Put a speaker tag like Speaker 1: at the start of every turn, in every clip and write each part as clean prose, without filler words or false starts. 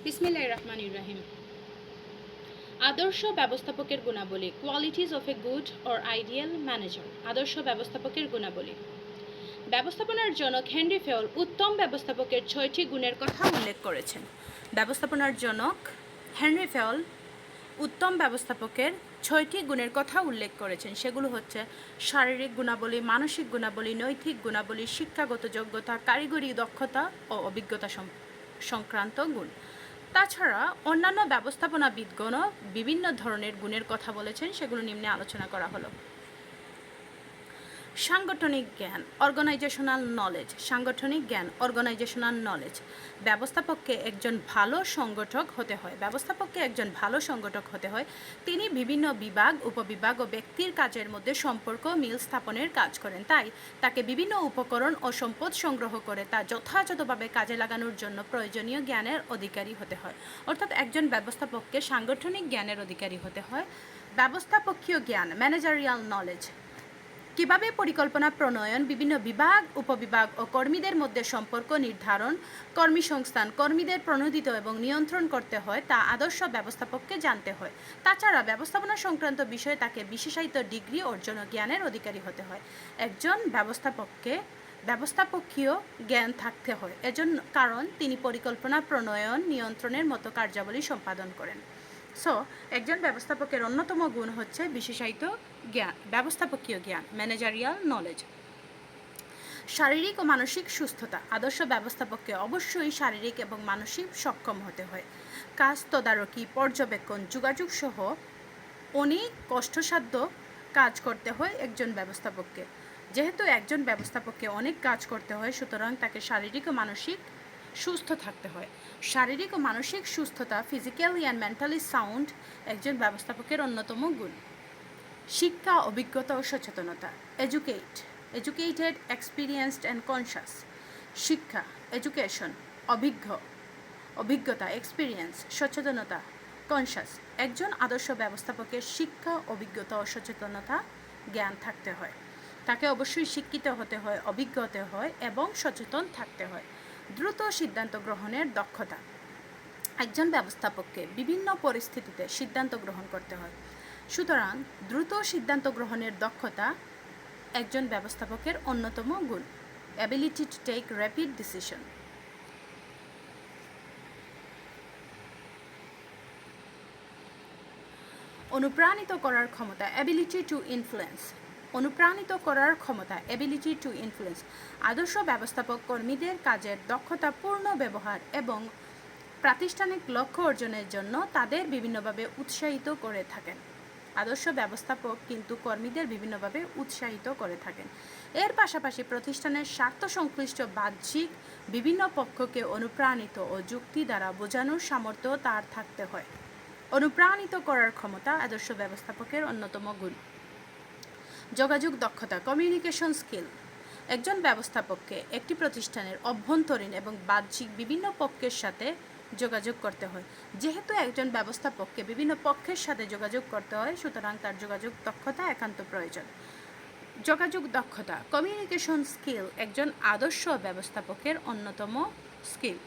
Speaker 1: বিসমিল্লাহির রহমানির রহিম। আদর্শ ব্যবস্থাপকের গুণাবলী, qualities of a good or ideal manager. আদর্শ ব্যবস্থাপকের গুণাবলী। ব্যবস্থাপনার জনক হেনরি ফেওল উত্তম ব্যবস্থাপকের 6টি গুণের কথা উল্লেখ করেছেন। ব্যবস্থাপনার জনক হেনরি ফেওল উত্তম ব্যবস্থাপকের 6টি গুণের কথা উল্লেখ করেছেন। সেগুলো হচ্ছে শারীরিক গুণাবলী, মানসিক গুণাবলী, নৈতিক গুণাবলী, শিক্ষাগত যোগ্যতা, কারিগরি দক্ষতা ও অভিজ্ঞতা সংক্রান্ত গুণ। তাছাড়া অন্যান্য ব্যবস্থাপনাবিদগণও বিভিন্ন ধরনের গুণের কথা বলেছেন, সেগুলো নিম্নে আলোচনা করা হলো। সাংগঠনিক জ্ঞান, অর্গানাইজেশনাল নলেজ। সাংগঠনিক জ্ঞান, অর্গানাইজেশনাল নলেজ। ব্যবস্থাপককে একজন ভালো সংগঠক হতে হয়। ব্যবস্থাপককে একজন ভালো সংগঠক হতে হয়। তিনি বিভিন্ন বিভাগ, উপবিভাগ ও ব্যক্তির কাজের মধ্যে সম্পর্ক মিল স্থাপনের কাজ করেন। তাই তাকে বিভিন্ন উপকরণ ও সম্পদ সংগ্রহ করে তা যথাযথভাবে কাজে লাগানোর জন্য প্রয়োজনীয় জ্ঞানের অধিকারী হতে হয়। অর্থাৎ একজন ব্যবস্থাপককে সাংগঠনিক জ্ঞানের অধিকারী হতে হয়। ব্যবস্থাপকীয় জ্ঞান, ম্যানেজারিয়াল নলেজ। কিভাবে পরিকল্পনা প্রণয়ন, বিভিন্ন বিভাগ, উপবিভাগ ও কর্মীদের মধ্যে সম্পর্ক নির্ধারণ, কর্মীসংস্থান, কর্মীদের প্রণোদিত এবং নিয়ন্ত্রণ করতে হয় তা আদর্শ ব্যবস্থাপককে জানতে হয়। তাছাড়া ব্যবস্থাপনা সংক্রান্ত বিষয়ে তাকে বিশেষায়িত ডিগ্রি অর্জন ও জ্ঞানের অধিকারী হতে হয়। একজন ব্যবস্থাপককে ব্যবস্থাপকীয় জ্ঞান থাকতে হয় এজন্য, কারণ তিনি পরিকল্পনা প্রণয়ন, নিয়ন্ত্রণের মতো কার্যাবলী সম্পাদন করেন। সো একজন ব্যবস্থাপকের অন্যতম গুণ হচ্ছে বিশেষায়িত জ্ঞান, ব্যবস্থাপকীয় জ্ঞান, ম্যানেজারিয়াল নলেজ। শারীরিক ও মানসিক সুস্থতা। আদর্শ ব্যবস্থাপককে অবশ্যই শারীরিক এবং মানসিক সক্ষম হতে হয়। কাজ তদারকি, পর্যবেক্ষণ, যোগাযোগ সহ অনেক কষ্টসাধ্য কাজ করতে হয় একজন ব্যবস্থাপককে। যেহেতু একজন ব্যবস্থাপককে অনেক কাজ করতে হয়, সুতরাং তাকে শারীরিক ও মানসিক সুস্থ থাকতে হয়। শারীরিক ও মানসিক সুস্থতা, ফিজিক্যালি অ্যান্ড মেন্টালি সাউন্ড, একজন ব্যবস্থাপকের অন্যতম গুণ। শিক্ষা, অভিজ্ঞতা ও সচেতনতা। Educated, experienced and conscious. শিক্ষা, এডুকেশন, অভিজ্ঞতা, এক্সপিরিয়েন্স, সচেতনতা, কনশাস। একজন আদর্শ ব্যবস্থাপকের শিক্ষা, অভিজ্ঞতা ও সচেতনতা জ্ঞান থাকতে হয়। তাকে অবশ্যই শিক্ষিত হতে হয়, অভিজ্ঞ হতে হয় এবং সচেতন থাকতে হয়। দ্রুত সিদ্ধান্ত গ্রহণের দক্ষতা। একজন ব্যবস্থাপককে বিভিন্ন পরিস্থিতিতে সিদ্ধান্ত গ্রহণ করতে হয়, সুতরাং দ্রুত সিদ্ধান্ত গ্রহণের দক্ষতা একজন ব্যবস্থাপকের অন্যতম গুণ। Ability to take rapid decision. অনুপ্রাণিত করার ক্ষমতা, অ্যাবিলিটি টু ইনফ্লুয়েন্স। অনুপ্রাণিত করার ক্ষমতা, অ্যাবিলিটি টু ইনফ্লুয়েন্স। আদর্শ ব্যবস্থাপক কর্মীদের কাজের দক্ষতাপূর্ণ ব্যবহার এবং প্রাতিষ্ঠানিক লক্ষ্য অর্জনের জন্য তাদের বিভিন্নভাবে উৎসাহিত করে থাকেন। আদর্শ ব্যবস্থাপক কিন্তু কর্মীদের বিভিন্নভাবে উৎসাহিত করে থাকেন। এর পাশাপাশি প্রতিষ্ঠানের স্বার্থ সংশ্লিষ্ট বাহ্যিক বিভিন্ন পক্ষকে অনুপ্রাণিত ও যুক্তি দ্বারা বোঝানোর সামর্থ্য তার থাকতে হয়। অনুপ্রাণিত করার ক্ষমতা আদর্শ ব্যবস্থাপকের অন্যতম গুণ। যোগাযোগ দক্ষতা, কমিউনিকেশন স্কিল। একজন ব্যবস্থাপককে একটি প্রতিষ্ঠানের অভ্যন্তরীণ এবং বাহ্যিক বিভিন্ন পক্ষের সাথে যোগাযোগ করতে হয়। যেহেতু একজন ব্যবস্থাপককে বিভিন্ন পক্ষের সাথে যোগাযোগ করতে হয়, সুতরাং তার যোগাযোগ দক্ষতা একান্ত প্রয়োজন। যোগাযোগ দক্ষতা, কমিউনিকেশন স্কিল একজন আদর্শ ব্যবস্থাপকের অন্যতম স্কিল।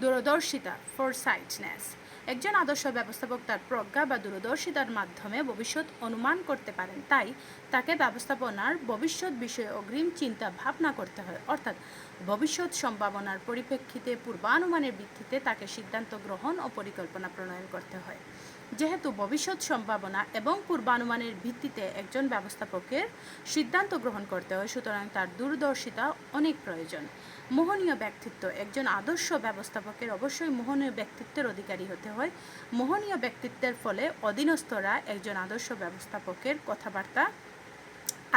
Speaker 1: দূরদর্শিতা, ফোরসাইটনেস। একজন আদর্শ ব্যবস্থাপক তার প্রজ্ঞা বা দূরদর্শিতার মাধ্যমে ভবিষ্যৎ অনুমান করতে পারেন, তাই তাকে ব্যবস্থাপনার ভবিষ্যৎ বিষয়ে অগ্রিম চিন্তা ভাবনা করতে হয়, অর্থাৎ ভবিষ্যৎ সম্ভাবনার পরিপ্রেক্ষিতে পূর্বানুমানের ভিত্তিতে তাকে সিদ্ধান্ত গ্রহণ ও পরিকল্পনা প্রণয়ন করতে হয়। যেহেতু ভবিষ্যৎ সম্ভাবনা এবং পূর্বানুমানের ভিত্তিতে একজন ব্যবস্থাপকের সিদ্ধান্ত গ্রহণ করতে হয়, সুতরাং তার দূরদর্শিতা অনেক প্রয়োজন। মোহনীয় ব্যক্তিত্ব। একজন আদর্শ ব্যবস্থাপকের অবশ্যই মোহনীয় ব্যক্তিত্বের অধিকারী হতে হয়। মোহনীয় ব্যক্তিত্বের ফলে অধীনস্থরা একজন আদর্শ ব্যবস্থাপকের কথাবার্তা,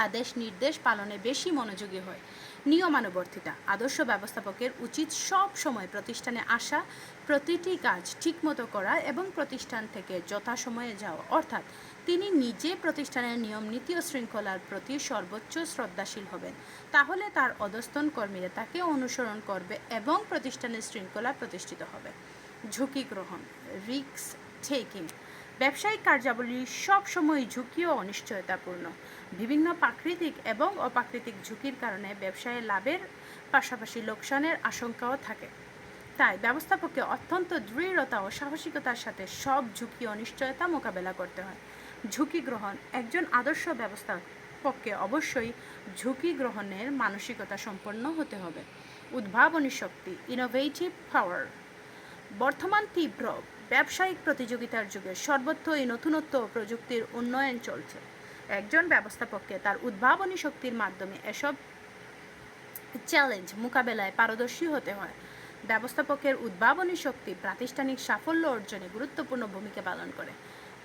Speaker 1: আদেশ নির্দেশ পালনে বেশি মনোযোগী হয়। নিয়মানুবর্তিতা। আদর্শ ব্যবস্থাপকের উচিত সব সময় প্রতিষ্ঠানে আসা, প্রতিটি কাজ ঠিকমতো করা এবং প্রতিষ্ঠান থেকে যথাসময়ে যাওয়া, অর্থাৎ তিনি নিজে প্রতিষ্ঠানের নিয়ম নীতি ও শৃঙ্খলার প্রতি সর্বোচ্চ শ্রদ্ধাশীল হবেন। তাহলে তার অধস্তন কর্মীরা তাকে অনুসরণ করবে এবং প্রতিষ্ঠানের শৃঙ্খলা প্রতিষ্ঠিত হবে। ঝুঁকি গ্রহণ, রিস্ক টেকিং। ব্যবসায়িক কার্যাবলী সবসময় ঝুঁকি ও অনিশ্চয়তাপূর্ণ। বিভিন্ন প্রাকৃতিক এবং অপ্রাকৃতিক ঝুঁকির কারণে ব্যবসায়ে লাভের পাশাপাশি লোকসানের আশঙ্কাও থাকে। তাই ব্যবস্থাপককে অত্যন্ত দৃঢ়তা ও সাহসিকতার সাথে সব ঝুঁকি ও অনিশ্চয়তা মোকাবেলা করতে হয়। ঝুঁকি গ্রহণ: একজন আদর্শ ব্যবস্থাপককে অবশ্যই ঝুঁকি গ্রহণের মানসিকতা সম্পন্ন হতে হবে। উদ্ভাবনী শক্তি, ইনোভেটিভ পাওয়ার: বর্তমান তীব্র ব্যবসায়িক প্রতিযোগিতার যুগে সর্বত্র এই নতুনত্ব ও প্রযুক্তির উন্নয়ন চলছে। একজন ব্যবস্থাপককে তার উদ্ভাবনী শক্তির মাধ্যমে এসব চ্যালেঞ্জ মোকাবেলায় পারদর্শী হতে হয়। ব্যবস্থাপকের উদ্ভাবনী শক্তি প্রাতিষ্ঠানিক সাফল্য অর্জনে গুরুত্বপূর্ণ ভূমিকা পালন করে।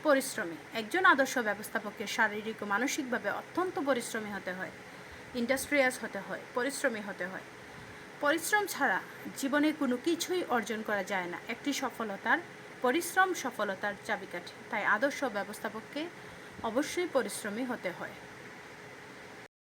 Speaker 1: পরিশ্রমী: একজন আদর্শ ব্যবস্থাপককে শারীরিক ও মানসিকভাবে অত্যন্ত পরিশ্রমী হতে হয়, ইন্ডাস্ট্রিয়াস হতে হয়, পরিশ্রমী হতে হয়। পরিশ্রম ছাড়া জীবনে কোনো কিছুই অর্জন করা যায় না। একটি পরিশ্রম সফলতার চাবিকাঠি। তাই আদর্শ ব্যবস্থাপককে অবশ্যই পরিশ্রমী হতে হয়।